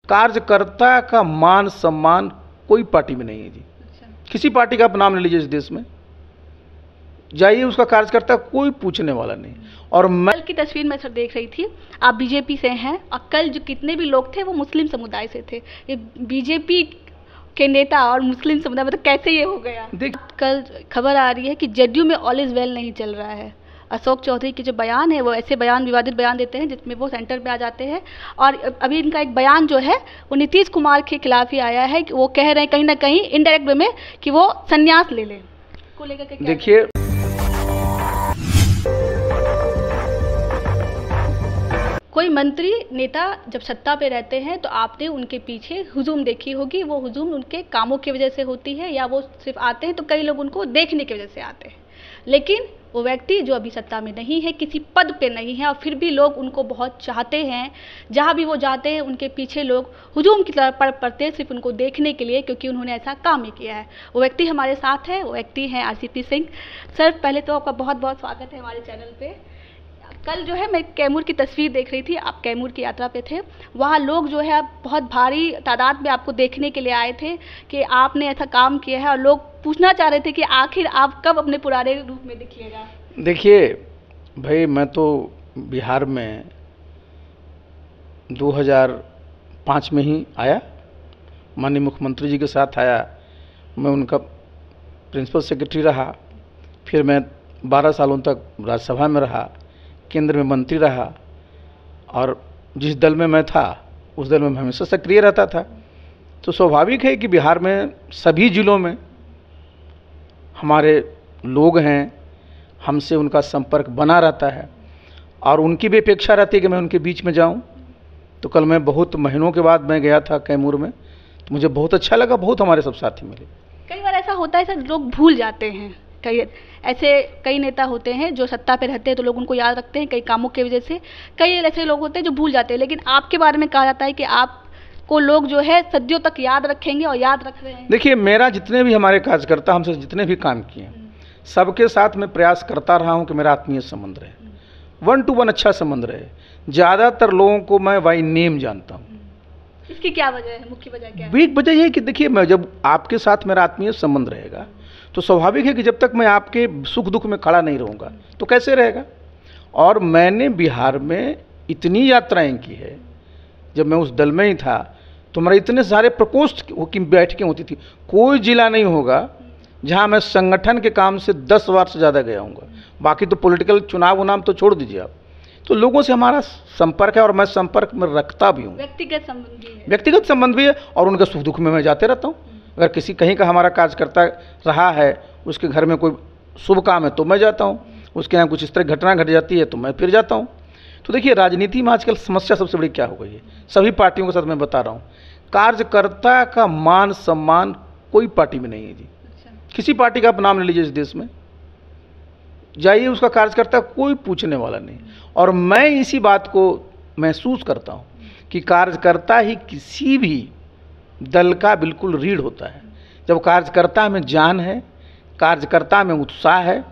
कार्यकर्ता का मान सम्मान कोई पार्टी में नहीं है जी। किसी पार्टी का आप नाम ले लीजिए इस देश में, जाइए उसका कार्यकर्ता कोई पूछने वाला नहीं। और मैं कल की तस्वीर में सर देख रही थी, आप बीजेपी से हैं और कल जो कितने भी लोग थे वो मुस्लिम समुदाय से थे। ये बीजेपी के नेता और मुस्लिम समुदाय, मतलब कैसे ये हो गया? कल खबर आ रही है कि जदयू में ऑल इज वेल नहीं चल रहा है। अशोक चौधरी के जो बयान है वो ऐसे बयान, विवादित बयान देते हैं जिसमें वो सेंटर पे आ जाते हैं। और अभी इनका एक बयान जो है वो नीतीश कुमार के खिलाफ ही आया है कि वो कह रहे हैं कहीं ना कहीं इनडायरेक्ट वे में कि वो संन्यास ले लें। को लेकर के देखिए, कोई मंत्री नेता जब सत्ता पे रहते हैं तो आपने उनके पीछे हुजूम देखी होगी। वो हुजूम उनके कामों की वजह से होती है या वो सिर्फ आते हैं तो कई लोग उनको देखने की वजह से आते हैं। लेकिन वो व्यक्ति जो अभी सत्ता में नहीं है, किसी पद पे नहीं है और फिर भी लोग उनको बहुत चाहते हैं, जहाँ भी वो जाते हैं उनके पीछे लोग हुजूम की तरह पड़ते हैं सिर्फ उनको देखने के लिए, क्योंकि उन्होंने ऐसा काम ही किया है। वो व्यक्ति हमारे साथ है, वो व्यक्ति हैं आरसीपी सिंह। सर, पहले तो आपका बहुत बहुत स्वागत है हमारे चैनल पे। कल जो है मैं कैमूर की तस्वीर देख रही थी, आप कैमूर की यात्रा पे थे। वहाँ लोग जो है बहुत भारी तादाद में आपको देखने के लिए आए थे कि आपने ऐसा काम किया है और लोग पूछना चाह रहे थे कि आखिर आप कब अपने पुराने रूप में दिखिएगा। देखिए भाई, मैं तो बिहार में 2005 में ही आया, माननीय मुख्यमंत्री जी के साथ आया। मैं उनका प्रिंसिपल सेक्रेटरी रहा, फिर मैं 12 सालों तक राज्यसभा में रहा, केंद्र में मंत्री रहा और जिस दल में मैं था उस दल में मैं हमेशा सक्रिय रहता था। तो स्वाभाविक है कि बिहार में सभी जिलों में हमारे लोग हैं, हमसे उनका संपर्क बना रहता है और उनकी भी अपेक्षा रहती है कि मैं उनके बीच में जाऊं। तो कल मैं बहुत महीनों के बाद मैं गया था कैमूर में, तो मुझे बहुत अच्छा लगा, बहुत हमारे सब साथी मिले। कई बार ऐसा होता है सर, लोग भूल जाते हैं। कई नेता होते हैं जो सत्ता पे रहते हैं तो लोग उनको याद रखते हैं कई कामों की वजह से, कई ऐसे लोग होते हैं जो भूल जाते हैं। लेकिन आपके बारे में कहा जाता है कि आपको लोग जो है सदियों तक याद रखेंगे और याद रख रहे हैं। देखिए, मेरा जितने भी हमारे कार्यकर्ता हमसे जितने भी काम किए हैं सबके साथ मैं प्रयास करता रहा हूं कि मेरा आत्मीय संबंध रहे, 1 to 1 अच्छा संबंध रहे। ज़्यादातर लोगों को मैं बाई नेम जानता हूँ। इसकी क्या वजह है? मुख्य वजह क्या है? एक वजह यह है कि देखिए, मैं जब आपके साथ मेरा आत्मीय संबंध रहेगा तो स्वाभाविक है कि जब तक मैं आपके सुख दुख में खड़ा नहीं रहूँगा तो कैसे रहेगा। और मैंने बिहार में इतनी यात्राएं की है, जब मैं उस दल में ही था तो मेरा इतने सारे प्रकोष्ठ की बैठकें होती थी। कोई जिला नहीं होगा जहां मैं संगठन के काम से 10 बार से ज़्यादा गया हूँगा। बाकी तो पॉलिटिकल चुनाव उनाव तो छोड़ दीजिए आप, तो लोगों से हमारा संपर्क है और मैं संपर्क में रखता भी हूँ। व्यक्तिगत संबंध भी है और उनके सुख दुख में मैं जाते रहता हूँ। अगर किसी कहीं का हमारा कार्यकर्ता रहा है, उसके घर में कोई शुभ काम है तो मैं जाता हूँ, उसके यहाँ कुछ इस तरह घटना घट जाती है तो मैं फिर जाता हूँ। तो देखिए, राजनीति में आजकल समस्या सबसे बड़ी क्या हो गई है, सभी पार्टियों के साथ मैं बता रहा हूँ, कार्यकर्ता का मान सम्मान कोई पार्टी में नहीं है जी। किसी पार्टी का आप नाम ले लीजिए इस देश में, जाइए उसका कार्यकर्ता कोई पूछने वाला नहीं। और मैं इसी बात को महसूस करता हूँ कि कार्यकर्ता ही किसी भी दल का बिल्कुल रीढ़ होता है। जब कार्यकर्ता में जान है, कार्यकर्ता में उत्साह है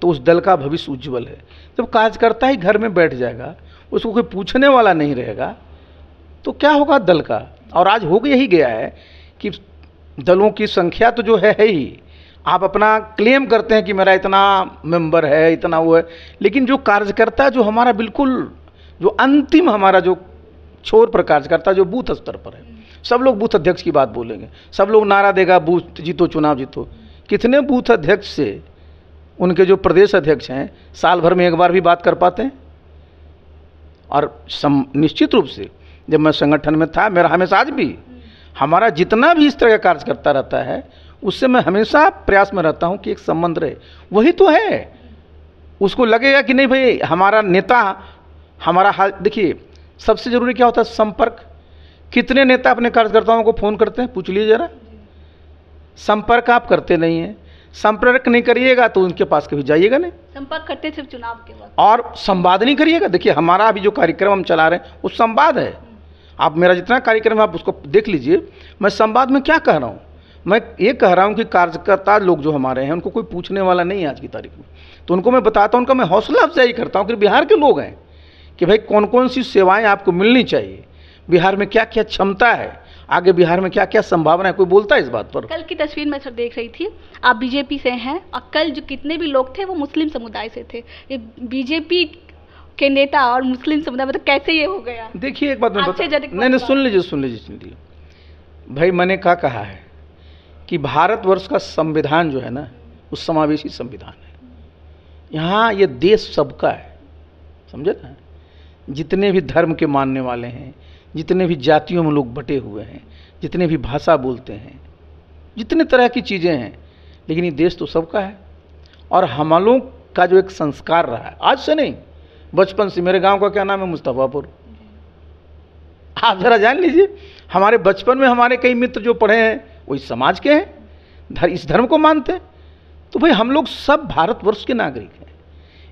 तो उस दल का भविष्य उज्जवल है। जब कार्यकर्ता ही घर में बैठ जाएगा, उसको कोई पूछने वाला नहीं रहेगा, तो क्या होगा दल का। और आज हो यही गया है कि दलों की संख्या तो जो है ही, आप अपना क्लेम करते हैं कि मेरा इतना मेंबर है, इतना वो है, लेकिन जो कार्यकर्ता जो हमारा बिल्कुल जो अंतिम हमारा जो छोर पर कार्यकर्ता जो बूथ स्तर पर है, सब लोग बूथ अध्यक्ष की बात बोलेंगे, सब लोग नारा देगा बूथ जीतो चुनाव जीतो। कितने बूथ अध्यक्ष से उनके जो प्रदेश अध्यक्ष हैं साल भर में एक बार भी बात कर पाते हैं। और निश्चित रूप से जब मैं संगठन में था, मेरा हमेशा आज भी हमारा जितना भी इस तरह का कार्यकर्ता रहता है उससे मैं हमेशा प्रयास में रहता हूं कि एक संबंध रहे। वही तो है, उसको लगेगा कि नहीं भाई हमारा नेता हमारा हाल। देखिए, सबसे जरूरी क्या होता है? संपर्क। कितने नेता अपने कार्यकर्ताओं को फ़ोन करते हैं, पूछ लीजिए जरा। संपर्क आप करते नहीं हैं, संपर्क नहीं करिएगा तो उनके पास कभी जाइएगा नहीं। संपर्क करते सिर्फ चुनाव के वक्त, और संवाद नहीं करिएगा। देखिए, हमारा अभी जो कार्यक्रम हम चला रहे हैं वो संवाद है। आप मेरा जितना कार्यक्रम है आप उसको देख लीजिए। मैं संवाद में क्या कह रहा हूँ? मैं ये कह रहा हूँ कि कार्यकर्ता लोग जो हमारे हैं उनको कोई पूछने वाला नहीं है आज की तारीख में। तो उनको मैं बताता हूँ, उनका मैं हौसला अफजाई करता हूँ कि बिहार के लोग हैं कि भाई कौन कौन सी सेवाएं आपको मिलनी चाहिए। बिहार में क्या क्या क्षमता है, आगे बिहार में क्या क्या संभावना है, कोई बोलता है इस बात पर? कल की तस्वीर मैं सर देख रही थी, आप बीजेपी से हैं और कल जो कितने भी लोग थे वो मुस्लिम समुदाय से थे। ये बीजेपी के नेता और मुस्लिम समुदाय, मतलब कैसे ये हो गया? देखिए एक बात मैं आश्चर्यजनक नहीं नहीं, सुन लीजिए भाई, मैंने क्या कहा है कि भारतवर्ष का संविधान जो है ना, वो समावेशी संविधान है। यहाँ ये देश सबका है, समझे ना। जितने भी धर्म के मानने वाले हैं, जितने भी जातियों में लोग बटे हुए हैं, जितने भी भाषा बोलते हैं, जितने तरह की चीज़ें हैं, लेकिन ये देश तो सबका है। और हम लोग का जो एक संस्कार रहा है, आज से नहीं, बचपन से। मेरे गांव का क्या नाम है? मुस्तफापुर। आप जरा जान लीजिए, हमारे बचपन में हमारे कई मित्र जो पढ़े हैं वो इस समाज के हैं, इस धर्म को मानते हैं। तो भाई हम लोग सब भारतवर्ष के नागरिक हैं।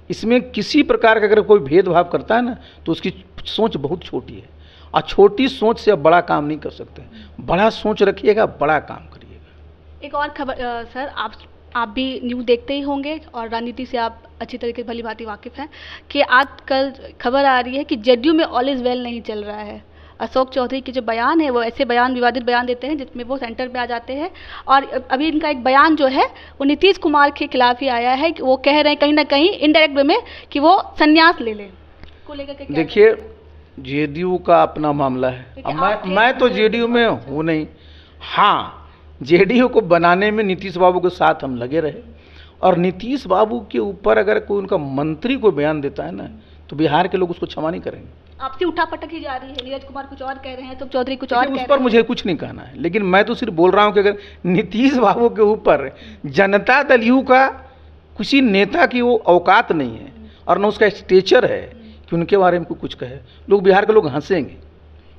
इसमें किसी प्रकार का अगर कोई भेदभाव करता है ना, तो उसकी सोच बहुत छोटी है, और छोटी सोच से अब बड़ा काम नहीं कर सकते। बड़ा सोच रखिएगा, बड़ा काम करिएगा। एक और खबर सर, आप भी न्यूज़ देखते ही होंगे और राजनीति से आप अच्छी तरीके से भली भांति वाकिफ़ हैं कि आजकल खबर आ रही है कि जेडीयू में ऑल इज़ वेल नहीं चल रहा है। अशोक चौधरी के जो बयान है वो ऐसे बयान, विवादित बयान देते हैं जिसमें वो सेंटर पे आ जाते हैं। और अभी इनका एक बयान जो है वो नीतीश कुमार के खिलाफ ही आया है कि वो कह रहे हैं कहीं ना कहीं इनडायरेक्ट वे में कि वो संन्यास ले लें। को लेकर के देखिए, जेडीयू का अपना मामला है। मैं तो जेडीयू में हूँ नहीं। हाँ, जेडीयू को बनाने में नीतीश बाबू के साथ हम लगे रहे, और नीतीश बाबू के ऊपर अगर कोई उनका मंत्री को बयान देता है ना, तो बिहार के लोग उसको क्षमा नहीं करेंगे। आपसे उठापटक ही जा रही है, नीरज कुमार कुछ और कह रहे हैं, तो चौधरी कुछ और कह रहे हैं। उस पर मुझे कुछ नहीं कहना है, लेकिन मैं तो सिर्फ बोल रहा हूँ कि अगर नीतीश बाबू के ऊपर जनता दल यू का किसी नेता की वो औकात नहीं है, और न उसका स्टेचर है कि उनके बारे में कुछ कहे, लोग बिहार के लोग हंसेंगे।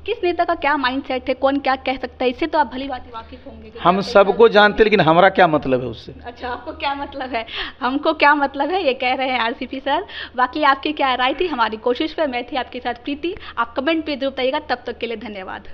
किस नेता का क्या माइंडसेट है, कौन क्या कह सकता है, इससे तो आप भली भांति वाकिफ होंगे। हम सबको जानते, लेकिन हमारा क्या मतलब है उससे? अच्छा, आपको क्या मतलब है, हमको क्या मतलब है, ये कह रहे हैं आरसीपी सर। बाकी आपकी क्या राय थी, हमारी कोशिश पे मैं थी आपके साथ प्रीति। आप कमेंट पे जरूर बताइएगा। तब तक के लिए धन्यवाद।